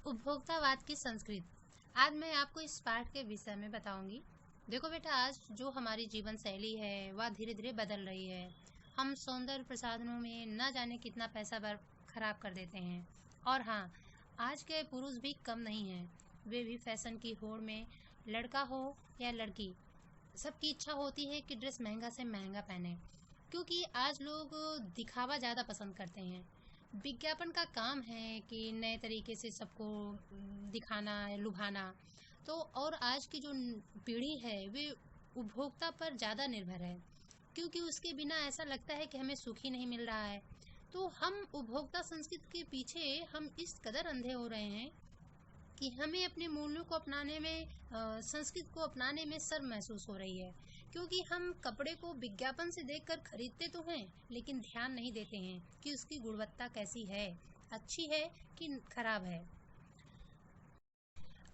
उपभोक्तावाद की संस्कृति। आज मैं आपको इस पाठ के विषय में बताऊंगी। देखो बेटा, आज जो हमारी जीवन शैली है वह धीरे धीरे बदल रही है। हम सौंदर्य प्रसाधनों में न जाने कितना पैसा खराब कर देते हैं। और हाँ, आज के पुरुष भी कम नहीं हैं। वे भी फैशन की होड़ में, लड़का हो या लड़की, सबकी इच्छा होती है कि ड्रेस महंगा से महंगा पहने, क्योंकि आज लोग दिखावा ज़्यादा पसंद करते हैं। विज्ञापन का काम है कि नए तरीके से सबको दिखाना है, लुभाना। तो और आज की जो पीढ़ी है वे उपभोक्ता पर ज़्यादा निर्भर है, क्योंकि उसके बिना ऐसा लगता है कि हमें सुख ही नहीं मिल रहा है। तो हम उपभोक्ता संस्कृति के पीछे हम इस कदर अंधे हो रहे हैं कि हमें अपने मूल्यों को अपनाने में, संस्कृति को अपनाने में शर्म महसूस हो रही है, क्योंकि हम कपड़े को विज्ञापन से देखकर खरीदते तो हैं, लेकिन ध्यान नहीं देते हैं कि उसकी गुणवत्ता कैसी है, अच्छी है कि खराब है।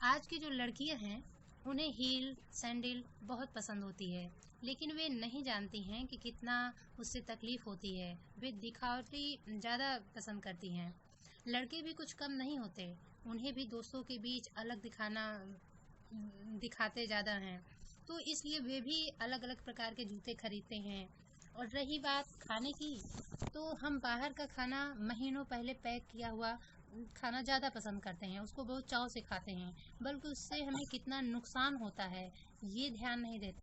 आज की जो लड़कियां हैं उन्हें हील सैंडल बहुत पसंद होती है, लेकिन वे नहीं जानती हैं कि कितना उससे तकलीफ होती है। वे दिखावटी ज़्यादा पसंद करती हैं। लड़के भी कुछ कम नहीं होते, उन्हें भी दोस्तों के बीच अलग दिखाते ज़्यादा हैं। तो इसलिए वे भी अलग अलग प्रकार के जूते खरीदते हैं। और रही बात खाने की, तो हम बाहर का खाना महीनों पहले पैक किया हुआ खाना ज़्यादा पसंद करते हैं, उसको बहुत चाव से खाते हैं, बल्कि उससे हमें कितना नुकसान होता है ये ध्यान नहीं देते।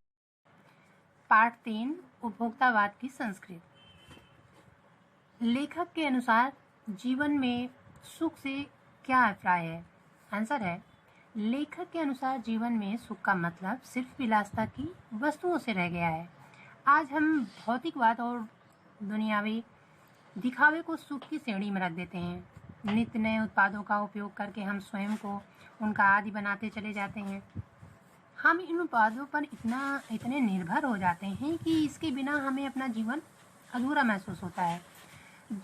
पाठ 3 उपभोक्तावाद की संस्कृति। लेखक के अनुसार जीवन में सुख से क्या अभिप्राय है? आंसर है, लेखक के अनुसार जीवन में सुख का मतलब सिर्फ विलासिता की वस्तुओं से रह गया है। आज हम भौतिकवाद और दुनियावी दिखावे को सुख की श्रेणी में रख देते हैं। नित्य नए उत्पादों का उपयोग करके हम स्वयं को उनका आदी बनाते चले जाते हैं। हम इन उत्पादों पर इतने निर्भर हो जाते हैं कि इसके बिना हमें अपना जीवन अधूरा महसूस होता है।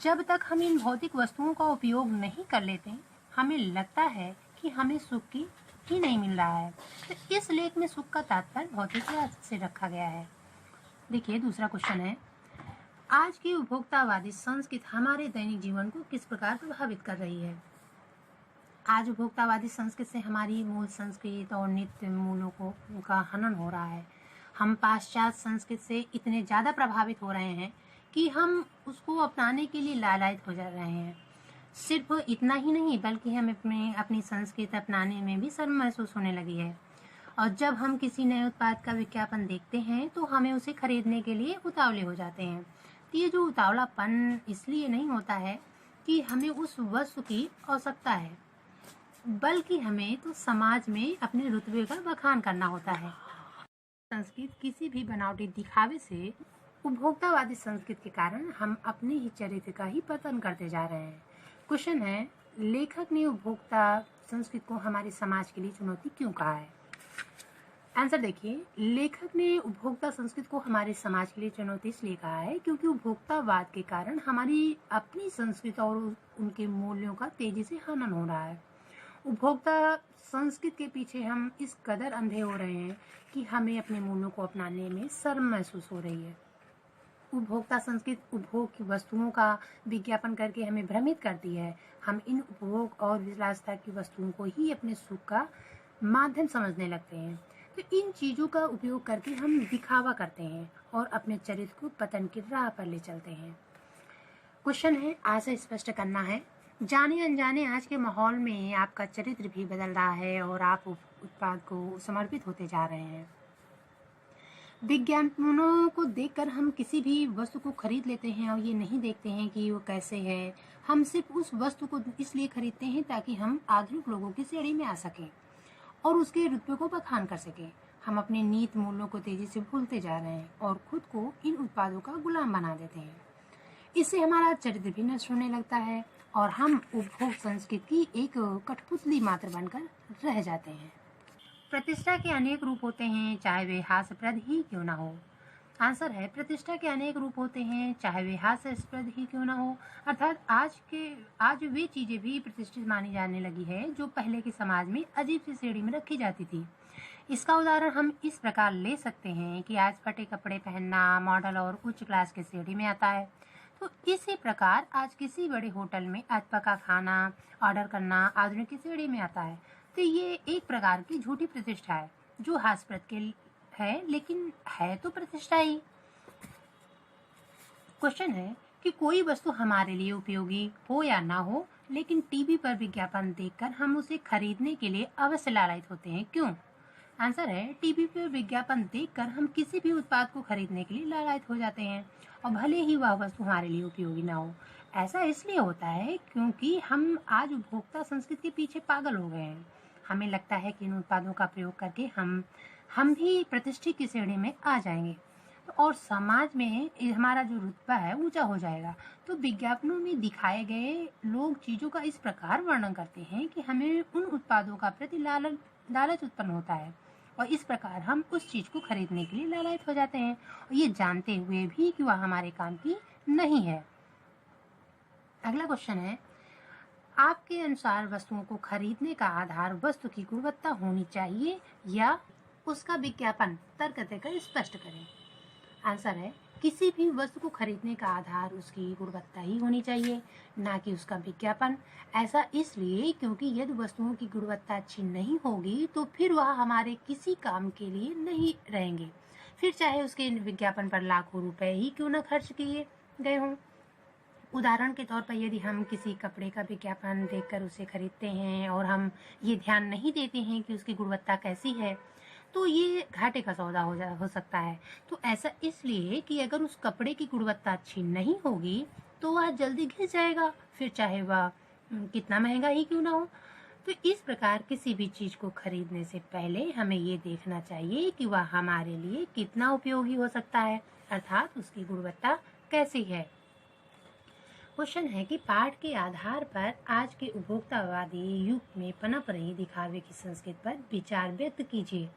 जब तक हम इन भौतिक वस्तुओं का उपयोग नहीं कर लेते, हमें लगता है कि हमें सुख ही नहीं मिल रहा है। तो इस लेख में सुख का तात्पर्य भौतिकवाद से रखा गया है। देखिए, दूसरा क्वेश्चन है, आज की उपभोक्तावादी संस्कृति हमारे दैनिक जीवन को किस प्रकार प्रभावित कर रही है? आज उपभोक्तावादी संस्कृति से हमारी मूल संस्कृति और नित्य मूल्यों का हनन हो रहा है। हम पाश्चात्य संस्कृति से इतने ज़्यादा प्रभावित हो रहे हैं कि हम उसको अपनाने के लिए लालायित हो जा रहे हैं। सिर्फ इतना ही नहीं, बल्कि हम अपनी संस्कृति अपनाने में भी शर्म महसूस होने लगी है। और जब हम किसी नए उत्पाद का विज्ञापन देखते हैं तो हमें उसे खरीदने के लिए उतावले हो जाते हैं। तो ये जो उतावलापन इसलिए नहीं होता है कि हमें उस वस्तु की आवश्यकता है, बल्कि हमें तो समाज में अपने रुतबे का बखान करना होता है। संस्कृति किसी भी बनावटी दिखावे से उपभोक्तावादी संस्कृति के कारण हम अपने ही चरित्र का ही पतन करते जा रहे हैं। क्वेश्चन है, लेखक ने उपभोक्ता संस्कृति को हमारे समाज के लिए चुनौती क्यों कहा है? आंसर देखिए, लेखक ने उपभोक्ता संस्कृति को हमारे समाज के लिए चुनौती इसलिए कहा है क्योंकि उपभोक्तावाद के कारण हमारी अपनी संस्कृति और उनके मूल्यों का तेजी से हनन हो रहा है। उपभोक्ता संस्कृति के पीछे हम इस कदर अंधे हो रहे हैं कि हमें अपने मूल्यों को अपनाने में शर्म महसूस हो रही है। उपभोक्ता संस्कृति उपभोग की वस्तुओं का विज्ञापन करके हमें भ्रमित करती है। हम इन उपभोग और विलासिता की वस्तुओं को ही अपने सुख का माध्यम समझने लगते हैं। तो इन चीज़ों का उपयोग करके हम दिखावा करते हैं और अपने चरित्र को पतन की राह पर ले चलते हैं। क्वेश्चन है, आशय स्पष्ट करना है। जाने अनजाने आज के माहौल में आपका चरित्र भी बदल रहा है और आप उत्पाद को समर्पित होते जा रहे हैं। विज्ञापनों को देखकर हम किसी भी वस्तु को खरीद लेते हैं और ये नहीं देखते हैं कि वो कैसे है। हम सिर्फ उस वस्तु को इसलिए खरीदते हैं ताकि हम आधुनिक लोगों की श्रेणी में आ सकें और उसके रुतबे को बखान कर सकें। हम अपने नीत मूल्यों को तेजी से भूलते जा रहे हैं और खुद को इन उत्पादों का गुलाम बना देते हैं। इससे हमारा चरित्र भी नष्ट होने लगता है और हम उपभोग संस्कृति की एक कठपुतली मात्र बनकर रह जाते हैं। प्रतिष्ठा के अनेक रूप होते हैं, चाहे वे हास्यप्रद ही क्यों ना हो। आंसर है, प्रतिष्ठा के अनेक रूप होते हैं, चाहे वे हास्यास्पद ही क्यों ना हो। अर्थात आज वे चीजें भी प्रतिष्ठित मानी जाने लगी है जो पहले के समाज में अजीब सी श्रेणी में रखी जाती थी। इसका उदाहरण हम इस प्रकार ले सकते हैं कि आज फटे कपड़े पहनना मॉडल और उच्च क्लास के श्रेणी में आता है, तो इसी प्रकार आज किसी बड़े होटल में अधपका खाना ऑर्डर करना आधुनिक की श्रेणी में आता है। तो ये एक प्रकार की झूठी प्रतिष्ठा है जो हास्यप्रद के है, लेकिन है तो प्रतिष्ठा ही। क्वेश्चन है कि कोई वस्तु हमारे लिए उपयोगी हो या ना हो, लेकिन टीवी पर विज्ञापन देखकर हम उसे खरीदने के लिए अवश्य लालायित होते हैं। क्यों? आंसर है, टीवी पर विज्ञापन देखकर हम किसी भी उत्पाद को खरीदने के लिए लालायित हो जाते हैं, और भले ही वह वस्तु हमारे लिए उपयोगी ना हो। ऐसा इसलिए होता है क्योंकि हम आज उपभोक्ता संस्कृति के पीछे पागल हो गए हैं। हमें लगता है कि इन उत्पादों का प्रयोग करके हम भी प्रतिष्ठित की श्रेणी में आ जाएंगे और समाज में हमारा जो रुतबा है ऊंचा हो जाएगा। तो विज्ञापनों में दिखाए गए लोग चीजों का इस प्रकार वर्णन करते हैं कि हमें उन उत्पादों का प्रति लालच उत्पन्न होता है, और इस प्रकार हम उस चीज को खरीदने के लिए लालायित हो जाते हैं, और ये जानते हुए भी कि वह हमारे काम की नहीं है। अगला क्वेश्चन है, आपके अनुसार वस्तुओं को खरीदने का आधार वस्तु की गुणवत्ता होनी चाहिए या उसका विज्ञापन? तर्क देकर स्पष्ट करें। आंसर है, किसी भी वस्तु को खरीदने का आधार उसकी गुणवत्ता ही होनी चाहिए, ना कि उसका विज्ञापन। ऐसा इसलिए क्योंकि यदि वस्तुओं की गुणवत्ता अच्छी नहीं होगी तो फिर वह हमारे किसी काम के लिए नहीं रहेंगे, फिर चाहे उसके विज्ञापन पर लाखों रुपए ही क्यों न खर्च किए गए हों। उदाहरण के तौर पर यदि हम किसी कपड़े का विज्ञापन देखकर उसे खरीदते हैं और हम ये ध्यान नहीं देते हैं कि उसकी गुणवत्ता कैसी है, तो ये घाटे का सौदा हो सकता है। तो ऐसा इसलिए कि अगर उस कपड़े की गुणवत्ता अच्छी नहीं होगी तो वह जल्दी घिस जाएगा, फिर चाहे वह कितना महंगा ही क्यों ना हो। तो इस प्रकार किसी भी चीज को खरीदने से पहले हमें ये देखना चाहिए कि वह हमारे लिए कितना उपयोगी हो सकता है, अर्थात उसकी गुणवत्ता कैसी है। क्वेश्चन है कि पाठ के आधार पर आज के उपभोक्तावादी युग में पनप रही दिखावे की संस्कृति पर विचार व्यक्त कीजिए।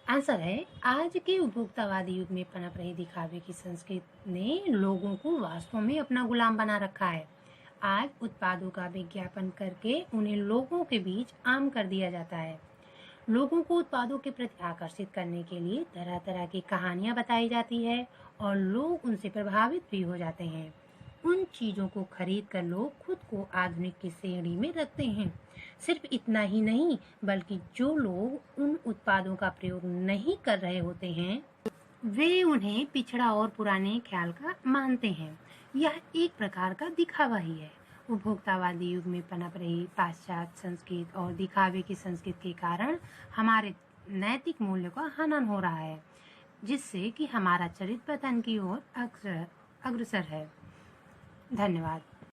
आंसर है, आज के उपभोक्तावादी युग में पनप रही दिखावे की संस्कृति ने लोगों को वास्तव में अपना गुलाम बना रखा है। आज उत्पादों का विज्ञापन करके उन्हें लोगों के बीच आम कर दिया जाता है। लोगों को उत्पादों के प्रति आकर्षित करने के लिए तरह तरह की कहानियां बताई जाती है और लोग उनसे प्रभावित भी हो जाते हैं। उन चीजों को खरीद कर लोग खुद को आधुनिक की श्रेणी में रखते हैं। सिर्फ इतना ही नहीं, बल्कि जो लोग उन उत्पादों का प्रयोग नहीं कर रहे होते हैं वे उन्हें पिछड़ा और पुराने ख्याल का मानते हैं। यह एक प्रकार का दिखावा ही है। उपभोक्तावादी युग में पनप रही पाश्चात्य संस्कृति और दिखावे की संस्कृति के कारण हमारे नैतिक मूल्यों का हनन हो रहा है, जिससे कि हमारा चरित्र पतन की ओर अग्रसर है। धन्यवाद।